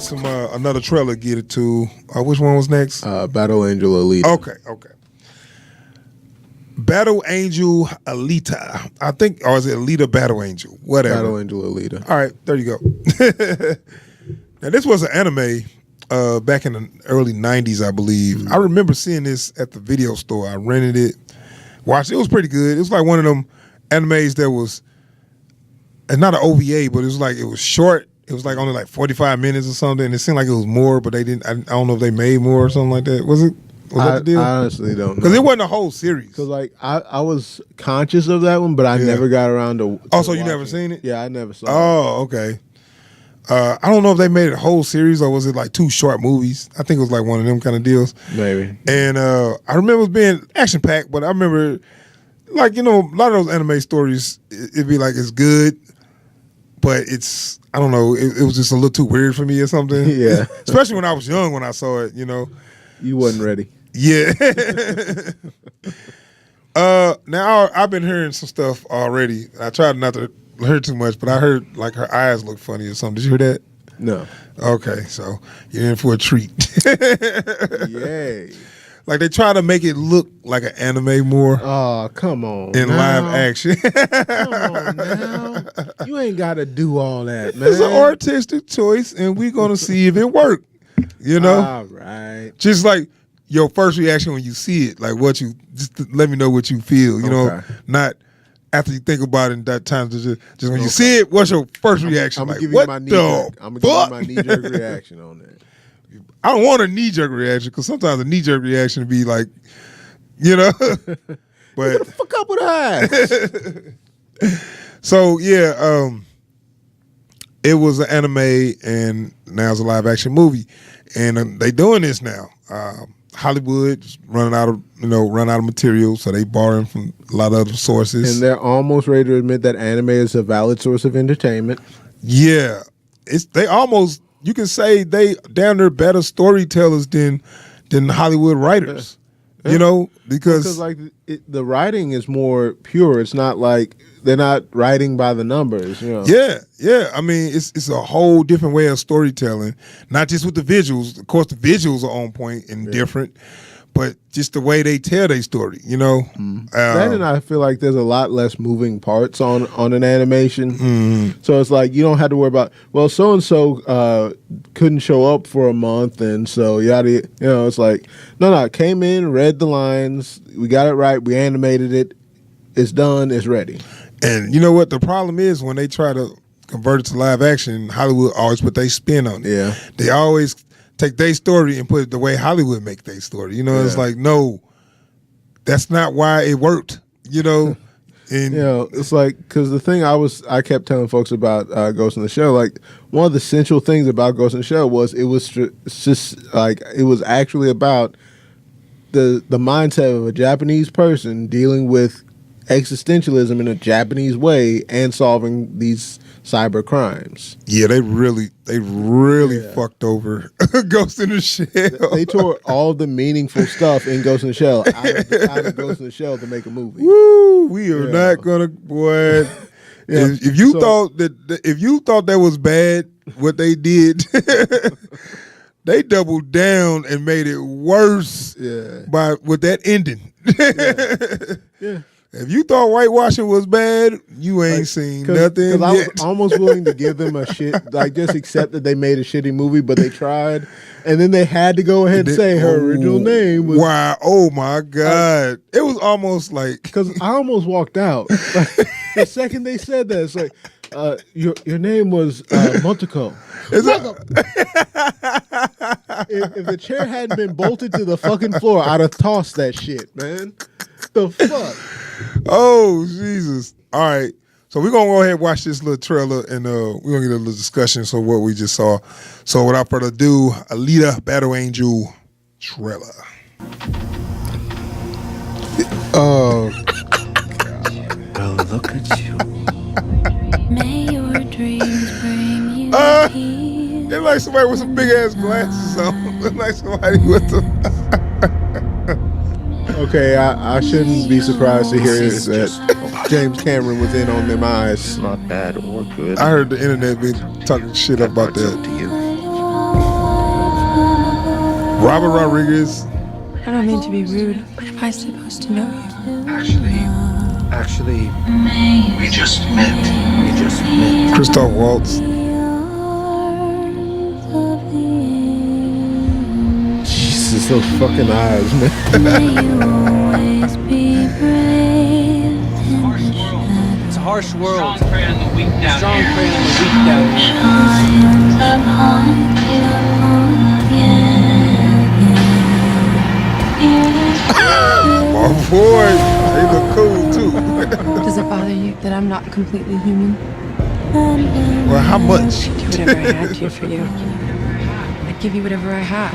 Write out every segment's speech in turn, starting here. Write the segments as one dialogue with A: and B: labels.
A: got some another trailer to get it to. Which one was next?
B: Battle Angel Alita.
A: Okay. Battle Angel Alita. I think, or is it Alita Battle Angel? Whatever.
B: Battle Angel Alita.
A: All right, there you go. Now, this was an anime back in the early 90s, I believe. I remember seeing this at the video store. I rented it, watched it. It was pretty good. It was like one of them animes that was, it's not an OVA, but it was short. It was like only like 45 minutes or something. And it seemed like it was more, but they didn't. I don't know if they made more or something like that. Was that the deal?
B: I honestly don't know.
A: Because it wasn't a whole series.
B: Because like I was conscious of that one, but I never got around to.
A: Also, you never seen it?
B: Yeah, I never saw.
A: Oh, okay. I don't know if they made it a whole series or was it like 2 short movies. I think it was like one of them kind of deals.
B: Maybe.
A: And I remember it being action packed, but I remember, like, a lot of those anime stories, it'd be like it's good, but it's, I don't know, it was just a little too weird for me or something.
B: Yeah.
A: Especially when I was young when I saw it,
B: You wasn't ready.
A: Yeah. Now I've been hearing some stuff already. I tried not to hear too much, but I heard like her eyes look funny or something. Did you hear that?
B: No.
A: Okay, so you're in for a treat.
B: Yay.
A: Like they try to make it look like an anime more.
B: Oh, come on.
A: In live action.
B: Come on now. You ain't got to do all that, man.
A: It's an artistic choice, and we're going to see if it worked.
B: All right.
A: Just like your first reaction when you see it, like just to let me know what you feel, not after you think about it in that time. Just when you see it, what's your first reaction?
B: I'm
A: like,
B: going
A: what
B: to give you my knee-jerk reaction on that.
A: I don't want a knee-jerk reaction because sometimes a knee-jerk reaction would be like, but
B: get the fuck up with eyes.
A: So yeah, it was an anime and now it's a live-action movie, and they doing this now. Hollywood's running out of material, so they borrowing from a lot of other sources.
B: And they're almost ready to admit that anime is a valid source of entertainment.
A: Yeah, they almost, you can say they damn near better storytellers than Hollywood writers. Because
B: like the writing is more pure. It's not like they're not writing by the numbers.
A: Yeah. I mean, it's a whole different way of storytelling. Not just with the visuals. Of course, the visuals are on point and different, but just the way they tell their story.
B: That, and I feel like there's a lot less moving parts on an animation. So it's like you don't have to worry about, well, so and so couldn't show up for a month, and so yada. It's like no, came in, read the lines, we got it right, we animated it, it's done, it's ready.
A: And you know what the problem is when they try to convert it to live action, Hollywood always put their spin on it.
B: Yeah,
A: they always take their story and put it the way Hollywood make their story. It's like, no, that's not why it worked. And
B: it's like, because the thing I kept telling folks about Ghost in the Shell, like one of the central things about Ghost in the Shell was it was just like it was actually about the mindset of a Japanese person dealing with existentialism in a Japanese way and solving these cyber crimes.
A: Yeah, they really fucked over Ghost in the Shell.
B: They tore all the meaningful stuff in Ghost in the Shell out of Ghost in the Shell to make a movie.
A: Woo! We are not gonna, boy. If you thought that was bad, what they did, they doubled down and made it worse. With that ending.
B: Yeah.
A: If you thought whitewashing was bad, you ain't seen nothing yet.
B: I was almost willing to give them a shit, like just accept that they made a shitty movie, but they tried, and then they had to go ahead and say her original name was.
A: Wow! Oh my God! It was almost like
B: because I almost walked out the second they said that. It's like your name was Montico. If the chair hadn't been bolted to the fucking floor, I'd have tossed that shit, man. The fuck.
A: Oh, Jesus. All right. So we're going to go ahead and watch this little trailer, and we're going to get a little discussion of what we just saw. So without further ado, Alita Battle Angel trailer.
B: Oh,
C: God. Well, look at you. May your dreams bring you peace.
A: It's like somebody with some big-ass glasses on. It's like somebody with them.
B: Okay, I shouldn't be surprised to hear that James Cameron was in on them eyes.
C: Not bad or good.
A: I heard the internet be talking shit about that.
C: To you.
A: Robert Rodriguez.
C: I don't mean to be rude, but am I supposed to know you?
D: Actually, we just met.
A: Christoph Waltz.
B: Jesus, those fucking eyes, man.
E: It's a harsh world.
F: Strong prey on the weak down
E: Strong
F: here.
E: prey on the weak down here.
A: My boy, they look cool too.
C: Does it bother you that I'm not completely human?
A: Well, how much?
C: Do whatever I had to for you. I'd give you whatever I have.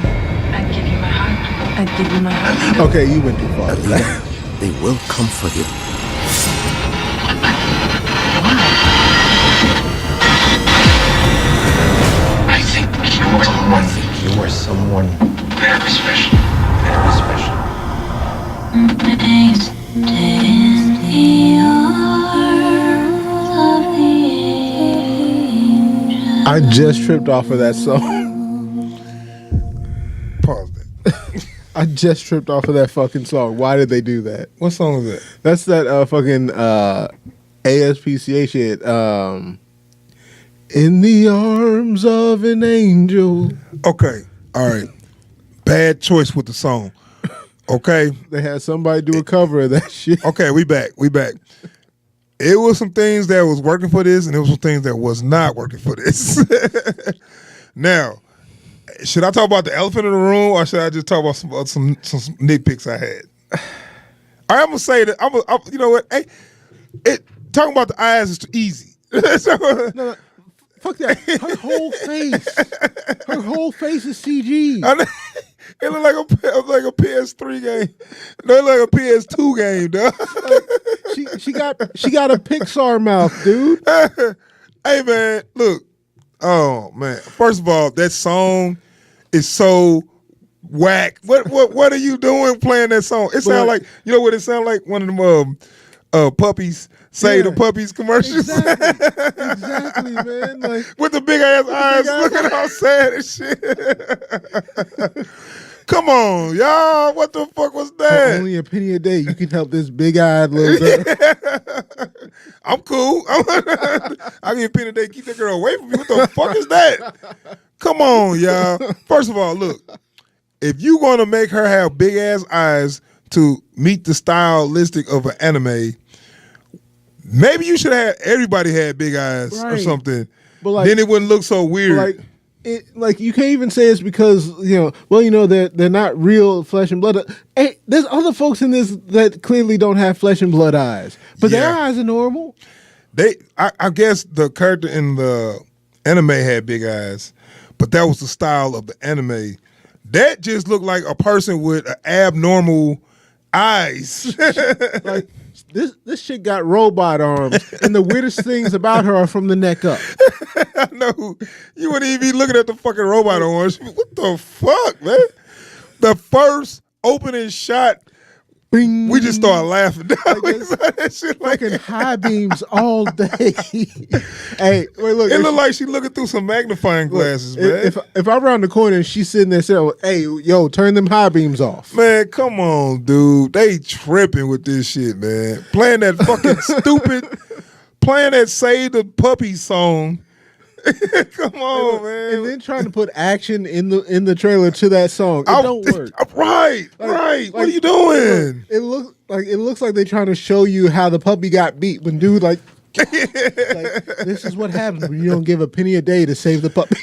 C: I'd give you my heart. I'd give you my heart.
B: Okay, you went too far.
D: They will come for you.
F: I think you are someone very special. Very special.
B: I just tripped off of that song.
A: Pause that.
B: I just tripped off of that fucking song. Why did they do that?
A: What song is that?
B: That's that fucking ASPCA shit. In the arms of an angel.
A: Okay, all right. Bad choice with the song. Okay,
B: They had somebody do a cover of that shit.
A: okay, we back. It was some things that was working for this, and it was some things that was not working for this. Now, should I talk about the elephant in the room, or should I just talk about some nitpicks I had? I'm gonna say that you know what? Hey, talking about the eyes is too easy. So,
B: No, fuck that. Her whole face is CG.
A: I know, it looked like a PS3 game. No, it looked like a PS2 game, dog.
B: She got a Pixar mouth, dude.
A: Hey man, look. Oh man. First of all, that song is so whack. What are you doing playing that song? It sounds like, you know what it sounds like? One of them puppies, Save the Puppies commercials.
B: Exactly, man. Like,
A: with the big ass eyes, looking all sad and shit. Come on, y'all. What the fuck was
B: for
A: that?
B: only a penny a day, you can help this big-eyed little girl.
A: I'm cool. I get a penny a day, keep that girl away from me. What the fuck is that? Come on, y'all. First of all, look. If you gonna make her have big ass eyes to meet the stylistic of an anime, maybe you should have everybody had big eyes or
B: Right.
A: something.
B: But like,
A: Then it wouldn't look so weird.
B: like you can't even say it's because they're not real flesh and blood. Hey, there's other folks in this that clearly don't have flesh and blood eyes, but their
A: Yeah.
B: eyes are normal.
A: I guess the character in the anime had big eyes, but that was the style of the anime. That just looked like a person with abnormal eyes.
B: Like this shit got robot arms, and the weirdest things about her are from the neck up.
A: I know. You wouldn't even be looking at the fucking robot orange. What the fuck, man? The first opening shot,
B: Bing.
A: we just started laughing. We
B: guess-
A: saw that shit like
B: Fucking high beams all day. Hey, wait, look.
A: it looked like she looking through some magnifying glasses, man.
B: If I'm around the corner and she's sitting there saying, "Hey, yo, turn them high beams off."
A: Man, come on, dude. They tripping with this shit, man. Playing that fucking playing that Save the Puppy song. Come on, man.
B: And then trying to put action in the trailer to that song. It don't work.
A: Right. What are you doing?
B: It looks like they're trying to show you how the puppy got beat when dude like this is what happens when you don't give a penny a day to save the puppy.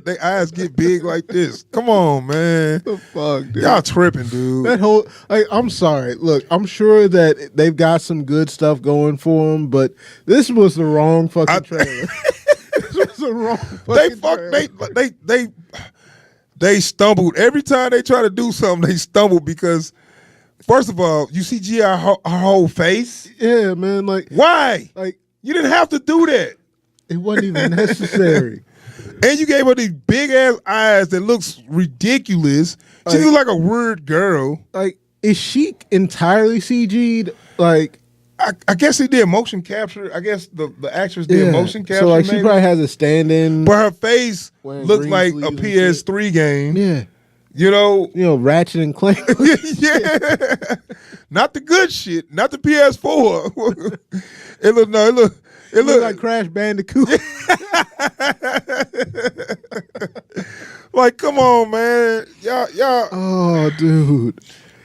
A: Their eyes get big like this. Come on, man.
B: The fuck, dude.
A: Y'all tripping, dude.
B: That whole I'm sorry. Look, I'm sure that they've got some good stuff going for them, but this was the wrong fucking trailer. This was the wrong fucking trailer.
A: They stumbled. Every time they try to do something, they stumble because first of all, you CGI her whole face.
B: Yeah, man.
A: Why?
B: Like
A: You didn't have to do that.
B: it wasn't even necessary.
A: And you gave her these big ass eyes that looks ridiculous. She looks like a weird girl.
B: Like, is she entirely CG'd? Like,
A: I guess he did motion capture. I guess the actress did motion capture.
B: So like, she
A: maybe.
B: probably has a stand-in.
A: But her face
B: Wearing
A: looked
B: green
A: like a
B: sleeves and
A: PS3 game.
B: Yeah.
A: You know,
B: Ratchet and Clank.
A: yeah, not the good shit, not the PS4. It looked
B: like Crash Bandicoot.
A: Like, come on, man, y'all.
B: Oh, dude.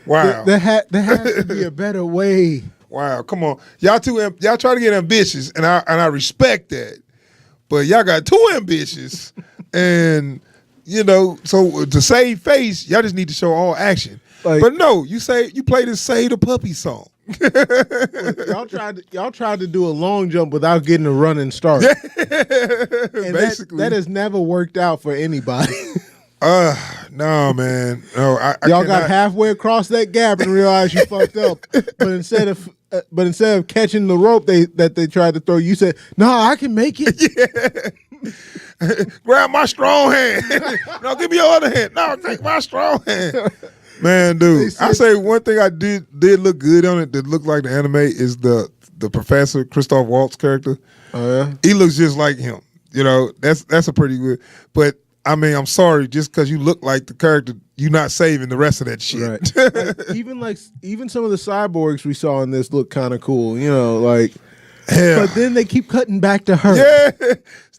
A: Wow.
B: There has to be a better way.
A: Wow, come on, y'all try to get ambitious, and I respect that, but y'all got too ambitious, and. So to save face, y'all just need to show all action. But no, you play this Save the Puppy song.
B: Y'all tried to do a long jump without getting a running start. And
A: basically,
B: that has never worked out for anybody.
A: No, man, no.
B: Y'all got halfway across that gap and realized you fucked up. But instead of catching the rope that they tried to throw, you said, "No, I can make it."
A: Yeah. Grab my strong hand. No, give me your other hand. No, take my strong hand. Man, dude, I say one thing I did look good on it that looked like the anime is the professor, Christoph Waltz character.
B: Oh yeah,
A: he looks just like him. That's a pretty good. But I mean, I'm sorry, just because you look like the character, you're not saving the rest of that shit.
B: Right. Even some of the cyborgs we saw in this look kind of cool. Yeah. But then they keep cutting back to her.
A: Yeah.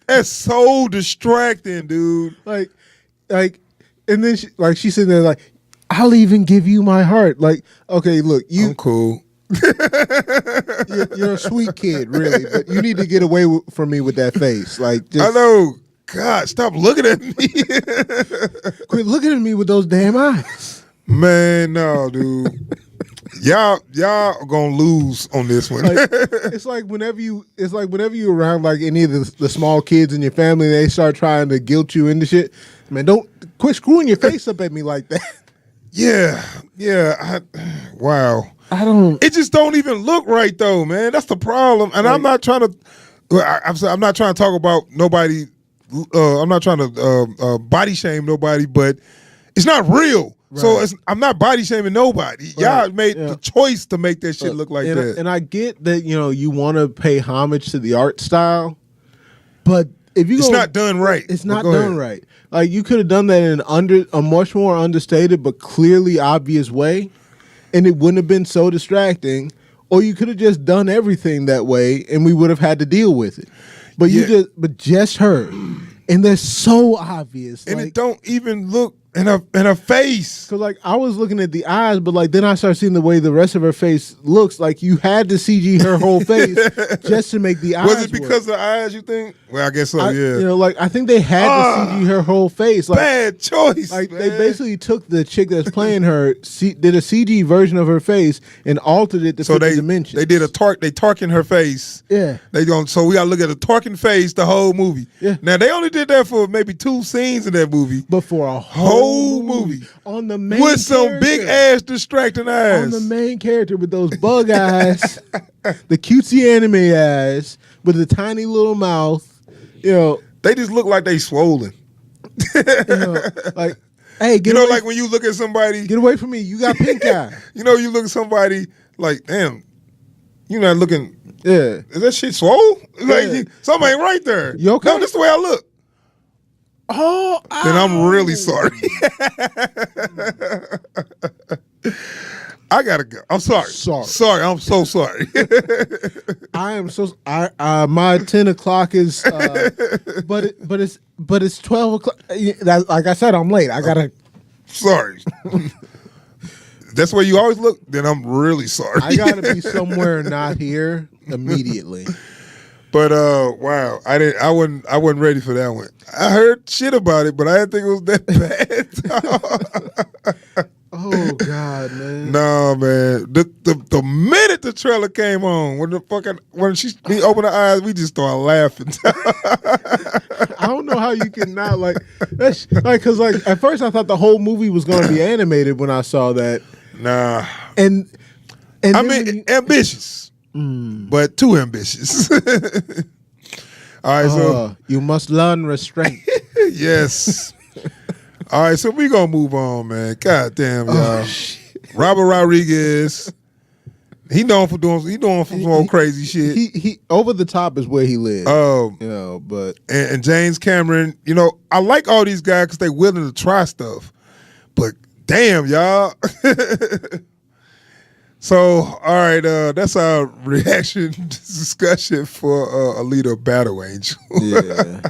A: That's so distracting, dude.
B: And then she's sitting there like, I'll even give you my heart. Like, okay, look,
A: I'm cool.
B: You're a sweet kid, really, but you need to get away from me with that face. I
A: know. God, stop looking at me.
B: Quit looking at me with those damn eyes.
A: Man, no, dude. Y'all gonna lose on this one.
B: It's like whenever you around like any of the small kids in your family, they start trying to guilt you into shit. Man, don't quit screwing your face up at me like that.
A: Yeah. Wow. It just don't even look right though, man. That's the problem. And I'm not trying to. I'm not trying to talk about nobody. I'm not trying to body shame nobody, but it's not real. Right. So I'm not body shaming nobody. Right. Y'all made the choice to make that shit look like that.
B: And I get that you want to pay homage to the art style, but it's
A: not done right.
B: It's not done right. Like you could have done that in a much more understated but clearly obvious way, and it wouldn't have been so distracting. Or you could have just done everything that way, and we would have had to deal with it. But just her, and they're so obvious,
A: and it don't even look in her face.
B: Because I was looking at the eyes, but then I started seeing the way the rest of her face looks. Like you had to CG her whole face just to make the eyes.
A: Was it because of the eyes? You think? Well, I guess so. Yeah.
B: I think they had to CG her whole face.
A: Bad choice.
B: They basically took the chick that's playing her, did a CG version of her face, and altered it to fit the dimensions.
A: They did they Tarkin her face.
B: Yeah.
A: So we got to look at a Tarkin face the whole movie.
B: Yeah.
A: Now they only did that for maybe 2 scenes in that movie,
B: but for a whole
A: movie
B: on the main
A: with some big ass distracting eyes
B: on the main character with those bug eyes, the cutesy anime eyes with the tiny little mouth.
A: They just look like they swollen.
B: Hey,
A: like when you look at somebody,
B: get away from me. You got pink eye.
A: You look at somebody like, damn, you're not looking.
B: Yeah,
A: is that shit swole? Like something ain't right there.
B: You okay?
A: No, this is the way I look.
B: Oh,
A: then I'm really sorry. I gotta go. I'm sorry. Sorry. I'm so sorry.
B: I am so. My 10 o'clock is. But it's 12 o'clock. Like I said, I'm late. I gotta.
A: Sorry. That's where you always look. Then I'm really sorry.
B: I gotta be somewhere not here immediately.
A: But wow, I wasn't ready for that one. I heard shit about it, but I didn't think it was that bad.
B: Oh God, man!
A: No, man. The minute the trailer came on, when she opened her eyes, we just started laughing.
B: I don't know how you can not that's because at first I thought the whole movie was going to be animated when I saw that.
A: Nah,
B: and
A: I mean ambitious, but too ambitious. All right, so
B: you must learn restraint.
A: Yes. All right, so we gonna move on, man. God damn, y'all. Robert Rodriguez. He known for some old crazy shit.
B: He over the top is where he lives.
A: But and James Cameron. I like all these guys because they willing to try stuff. But damn, y'all. So, all right, that's our reaction discussion for Alita Battle Angel.
B: Yeah.